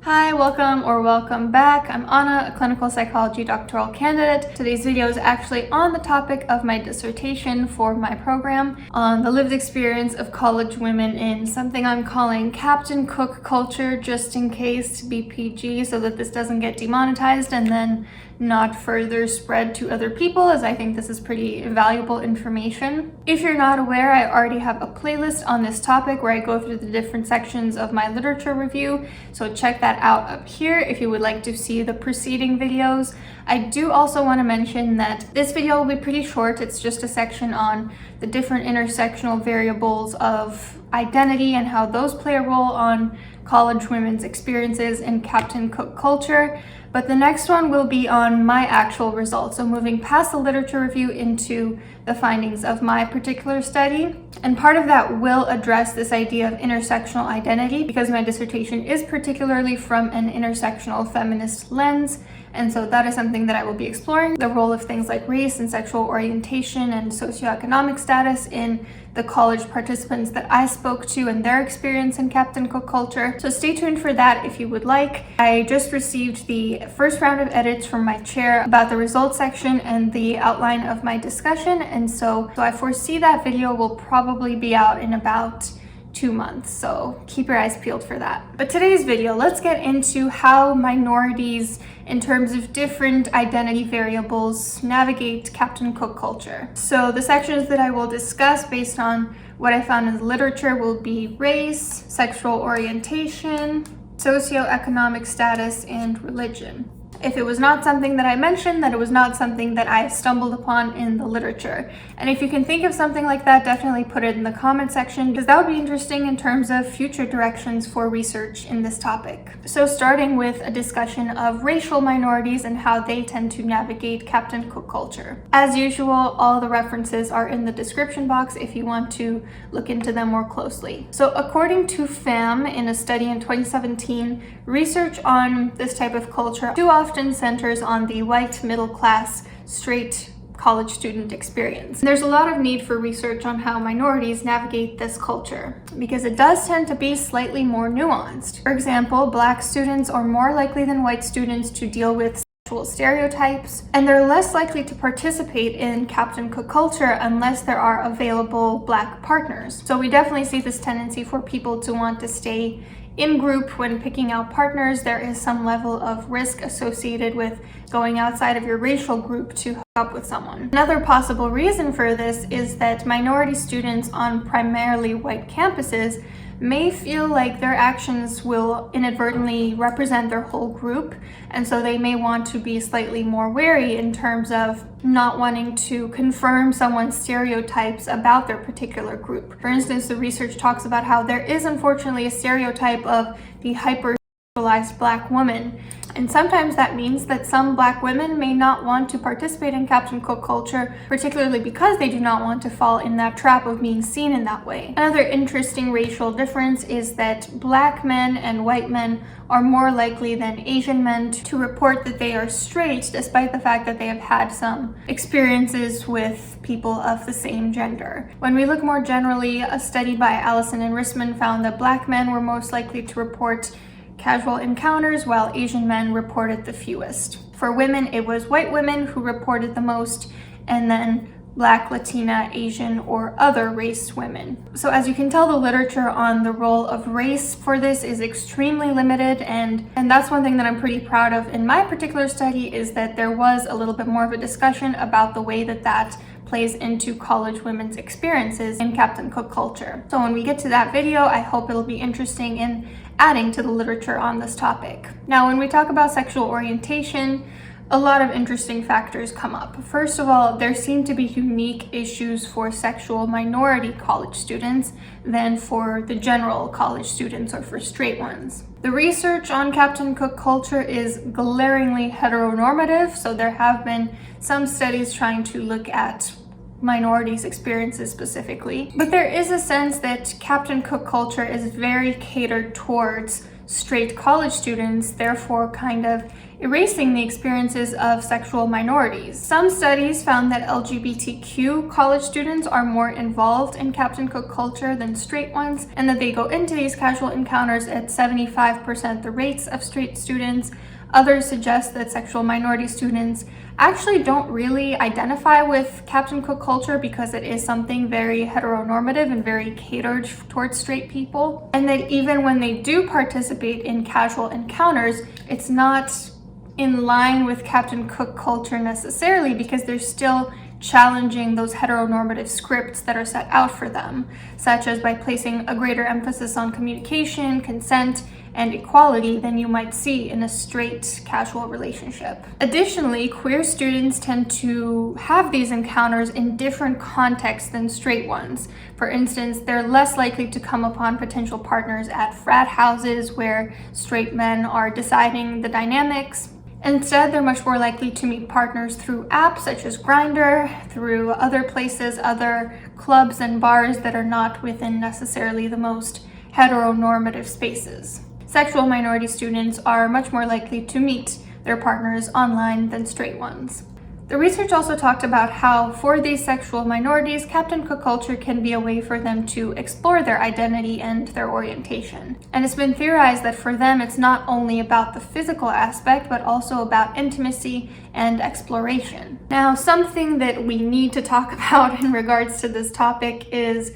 Hi, welcome back. I'm Anna, a clinical psychology doctoral candidate. Today's video is actually on the topic of my dissertation for my program on the lived experience of college women in something I'm calling Captain Cook culture, just in case, to be PG, so that this doesn't get demonetized and then not further spread to other people, as I think this is pretty valuable information. If you're not aware, I already have a playlist on this topic where I go through the different sections of my literature review, so check that out up here if you would like to see the preceding videos. I do also want to mention that this video will be pretty short. It's just a section on the different intersectional variables of identity and how those play a role on college women's experiences in Captain Cook culture. But the next one will be on my actual results, so moving past the literature review into the findings of my particular study. And part of that will address this idea of intersectional identity, because my dissertation is particularly from an intersectional feminist lens. And so that is something that I will be exploring, the role of things like race and sexual orientation and socioeconomic status in the college participants that I spoke to and their experience in Captain Cook culture. So stay tuned for that if you would like. I just received the first round of edits from my chair about the results section and the outline of my discussion. And so I foresee that video will probably be out in about 2 months, so keep your eyes peeled for that. But today's video, let's get into how minorities in terms of different identity variables navigate Captain Cook culture. So the sections that I will discuss based on what I found in the literature will be race, sexual orientation, socioeconomic status, and religion. If it was not something that I mentioned, then it was not something that I stumbled upon in the literature. And if you can think of something like that, definitely put it in the comment section, because that would be interesting in terms of future directions for research in this topic. So starting with a discussion of racial minorities and how they tend to navigate Captain Cook culture. As usual, all the references are in the description box if you want to look into them more closely. So according to FAM, in a study in 2017, research on this type of culture too often centers on the white middle class straight college student experience. There's a lot of need for research on how minorities navigate this culture, because it does tend to be slightly more nuanced. For example, Black students are more likely than white students to deal with sexual stereotypes, and they're less likely to participate in Captain Cook culture unless there are available Black partners. So we definitely see this tendency for people to want to stay in group when picking out partners. There is some level of risk associated with going outside of your racial group to hook up with someone. Another possible reason for this is that minority students on primarily white campuses may feel like their actions will inadvertently represent their whole group, and so they may want to be slightly more wary in terms of not wanting to confirm someone's stereotypes about their particular group. For instance, the research talks about how there is unfortunately a stereotype of the hypersexualized Black woman, and sometimes that means that some Black women may not want to participate in Captain Cook culture, particularly because they do not want to fall in that trap of being seen in that way. Another interesting racial difference is that Black men and white men are more likely than Asian men to report that they are straight, despite the fact that they have had some experiences with people of the same gender. When we look more generally, a study by Allison and Rissman found that Black men were most likely to report casual encounters, while Asian men reported the fewest. For women, it was white women who reported the most, and then Black, Latina, Asian, or other race women. So as you can tell, the literature on the role of race for this is extremely limited, and that's one thing that I'm pretty proud of in my particular study, is that there was a little bit more of a discussion about the way that that plays into college women's experiences in Captain Cook culture. So when we get to that video, I hope it'll be interesting in adding to the literature on this topic. Now, when we talk about sexual orientation, a lot of interesting factors come up. First of all, there seem to be unique issues for sexual minority college students than for the general college students or for straight ones. The research on Captain Cook culture is glaringly heteronormative, so there have been some studies trying to look at minorities' experiences specifically. But there is a sense that Captain Cook culture is very catered towards straight college students, therefore kind of erasing the experiences of sexual minorities. Some studies found that LGBTQ college students are more involved in Captain Cook culture than straight ones, and that they go into these casual encounters at 75% the rates of straight students. Others suggest that sexual minority students actually don't really identify with Captain Cook culture because it is something very heteronormative and very catered towards straight people. And that even when they do participate in casual encounters, it's not in line with Captain Cook culture necessarily, because they're still challenging those heteronormative scripts that are set out for them, such as by placing a greater emphasis on communication, consent, and equality than you might see in a straight casual relationship. Additionally, queer students tend to have these encounters in different contexts than straight ones. For instance, they're less likely to come upon potential partners at frat houses where straight men are deciding the dynamics. Instead, they're much more likely to meet partners through apps such as Grindr, through other places, other clubs and bars that are not within necessarily the most heteronormative spaces. Sexual minority students are much more likely to meet their partners online than straight ones. The research also talked about how for these sexual minorities, Captain Cook culture can be a way for them to explore their identity and their orientation. And it's been theorized that for them, it's not only about the physical aspect, but also about intimacy and exploration. Now, something that we need to talk about in regards to this topic is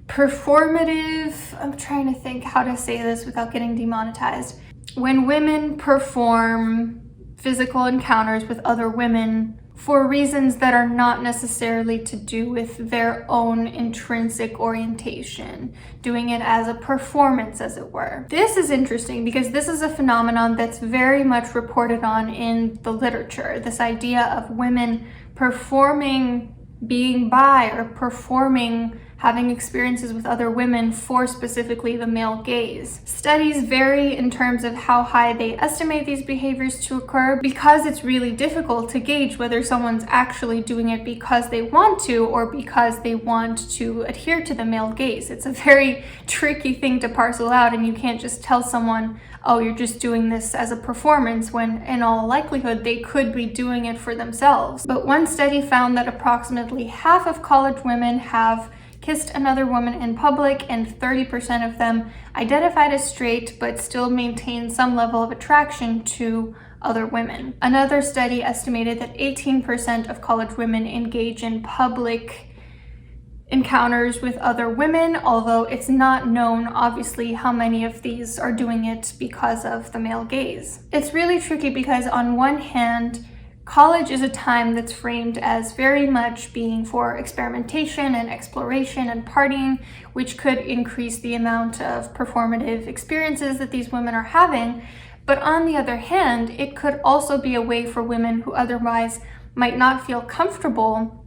performative. I'm trying to think how to say this without getting demonetized. When women perform physical encounters with other women for reasons that are not necessarily to do with their own intrinsic orientation, doing it as a performance, as it were. This is interesting because this is a phenomenon that's very much reported on in the literature. This idea of women performing being bi or performing having experiences with other women for specifically the male gaze. Studies vary in terms of how high they estimate these behaviors to occur, because it's really difficult to gauge whether someone's actually doing it because they want to or because they want to adhere to the male gaze. It's a very tricky thing to parcel out, and you can't just tell someone, oh, you're just doing this as a performance, when in all likelihood they could be doing it for themselves. But one study found that approximately half of college women have kissed another woman in public, and 30% of them identified as straight but still maintain some level of attraction to other women. Another study estimated that 18% of college women engage in public encounters with other women, although it's not known, obviously, how many of these are doing it because of the male gaze. It's really tricky because on one hand, college is a time that's framed as very much being for experimentation and exploration and partying, which could increase the amount of performative experiences that these women are having. But on the other hand, it could also be a way for women who otherwise might not feel comfortable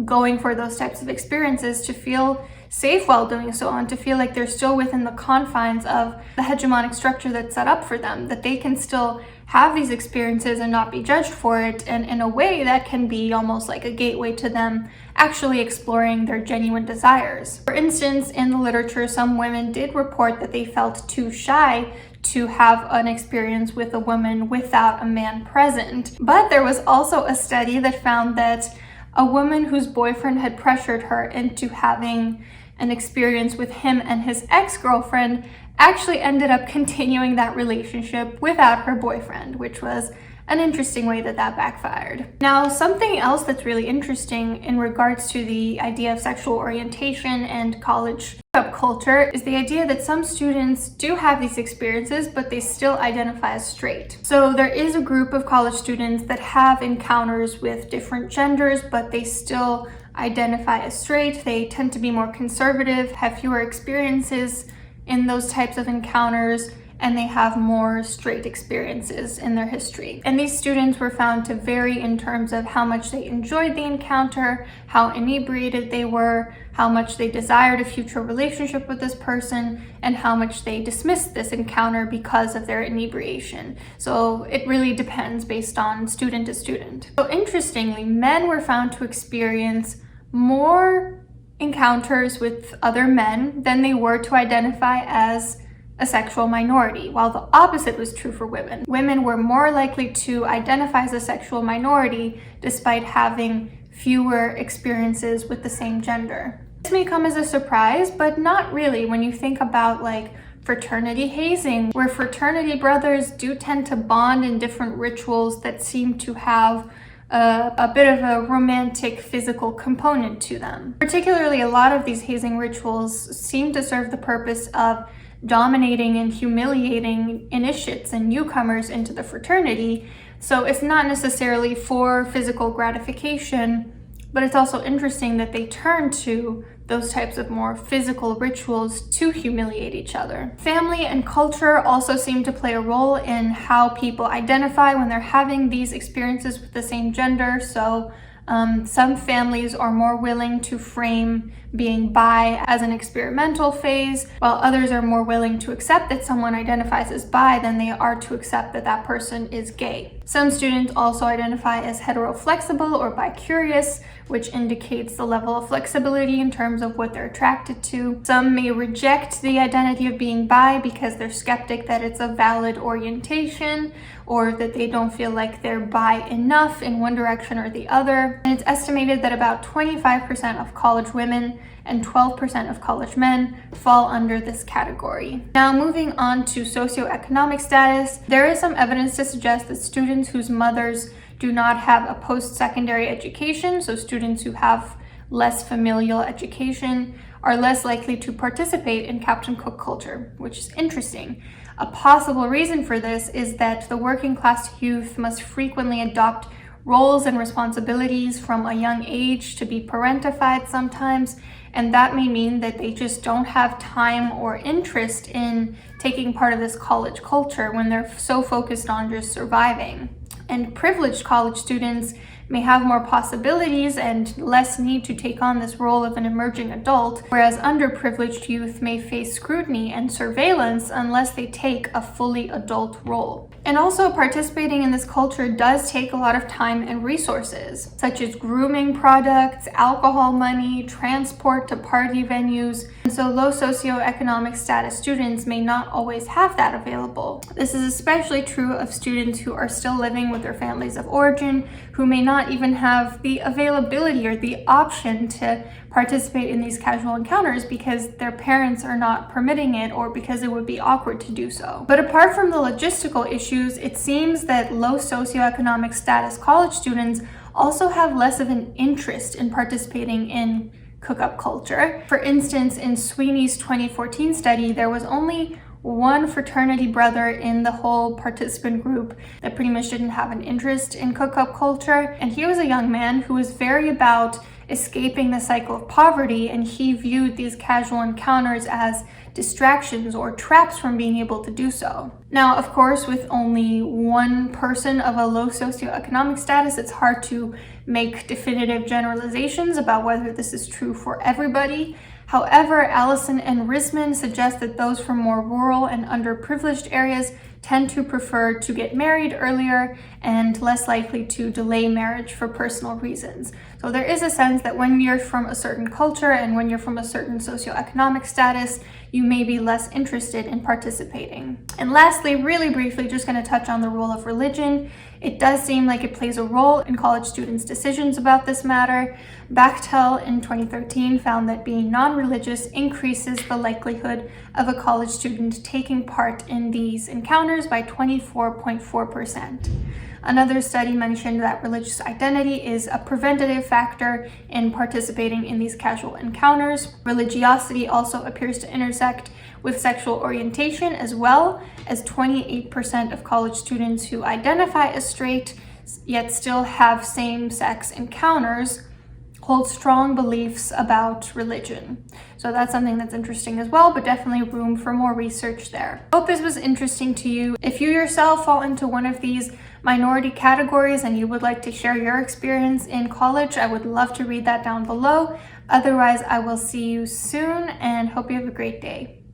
going for those types of experiences to feel safe while doing so, and to feel like they're still within the confines of the hegemonic structure that's set up for them, that they can still have these experiences and not be judged for it, and in a way that can be almost like a gateway to them actually exploring their genuine desires. For instance, in the literature, some women did report that they felt too shy to have an experience with a woman without a man present. But there was also a study that found that a woman whose boyfriend had pressured her into having an experience with him and his ex-girlfriend actually ended up continuing that relationship without her boyfriend, which was an interesting way that backfired. Now, something else that's really interesting in regards to the idea of sexual orientation and college hookup culture is the idea that some students do have these experiences, but they still identify as straight. So there is a group of college students that have encounters with different genders, but they still identify as straight. They tend to be more conservative, have fewer experiences in those types of encounters, and they have more straight experiences in their history. And these students were found to vary in terms of how much they enjoyed the encounter, how inebriated they were, how much they desired a future relationship with this person, and how much they dismissed this encounter because of their inebriation. So it really depends based on student to student. So interestingly, men were found to experience more encounters with other men than they were to identify as a sexual minority, while the opposite was true for women. Women were more likely to identify as a sexual minority despite having fewer experiences with the same gender. This may come as a surprise, but not really when you think about like fraternity hazing, where fraternity brothers do tend to bond in different rituals that seem to have a bit of a romantic physical component to them. Particularly, a lot of these hazing rituals seem to serve the purpose of dominating and humiliating initiates and newcomers into the fraternity. So it's not necessarily for physical gratification, but it's also interesting that they turn to those types of more physical rituals to humiliate each other. Family and culture also seem to play a role in how people identify when they're having these experiences with the same gender. So some families are more willing to frame being bi as an experimental phase, while others are more willing to accept that someone identifies as bi than they are to accept that that person is gay. Some students also identify as heteroflexible or bi-curious, which indicates the level of flexibility in terms of what they're attracted to. Some may reject the identity of being bi because they're skeptic that it's a valid orientation, or that they don't feel like they're bi enough in one direction or the other. And it's estimated that about 25% of college women and 12% of college men fall under this category. Now, moving on to socioeconomic status, there is some evidence to suggest that students whose mothers do not have a post-secondary education, so students who have less familial education, are less likely to participate in Captain Cook culture, which is interesting. A possible reason for this is that the working class youth must frequently adopt roles and responsibilities from a young age to be parentified sometimes, and that may mean that they just don't have time or interest in taking part of this college culture when they're so focused on just surviving. And privileged college students may have more possibilities and less need to take on this role of an emerging adult, whereas underprivileged youth may face scrutiny and surveillance unless they take a fully adult role. And also, participating in this culture does take a lot of time and resources, such as grooming products, alcohol money, transport to party venues. And so low socioeconomic status students may not always have that available. This is especially true of students who are still living with their families of origin, who may not even have the availability or the option to participate in these casual encounters because their parents are not permitting it or because it would be awkward to do so. But apart from the logistical issues, it seems that low socioeconomic status college students also have less of an interest in participating in hookup culture. For instance, in Sweeney's 2014 study, there was only one fraternity brother in the whole participant group that pretty much didn't have an interest in hookup culture, and he was a young man who was very about escaping the cycle of poverty, and he viewed these casual encounters as distractions or traps from being able to do so. Now, of course, with only one person of a low socioeconomic status, it's hard to make definitive generalizations about whether this is true for everybody. However, Allison and Risman suggest that those from more rural and underprivileged areas tend to prefer to get married earlier and less likely to delay marriage for personal reasons. So there is a sense that when you're from a certain culture and when you're from a certain socioeconomic status, you may be less interested in participating. And lastly, really briefly, just going to touch on the role of religion. It does seem like it plays a role in college students' decisions about this matter. Bechtel in 2013 found that being non-religious increases the likelihood of a college student taking part in these encounters by 24.4%. Another study mentioned that religious identity is a preventative factor in participating in these casual encounters. Religiosity also appears to intersect with sexual orientation, as well as 28% of college students who identify as straight yet still have same-sex encounters hold strong beliefs about religion. So that's something that's interesting as well, but definitely room for more research there. Hope this was interesting to you. If you yourself fall into one of these minority categories and you would like to share your experience in college, I would love to read that down below. Otherwise, I will see you soon and hope you have a great day.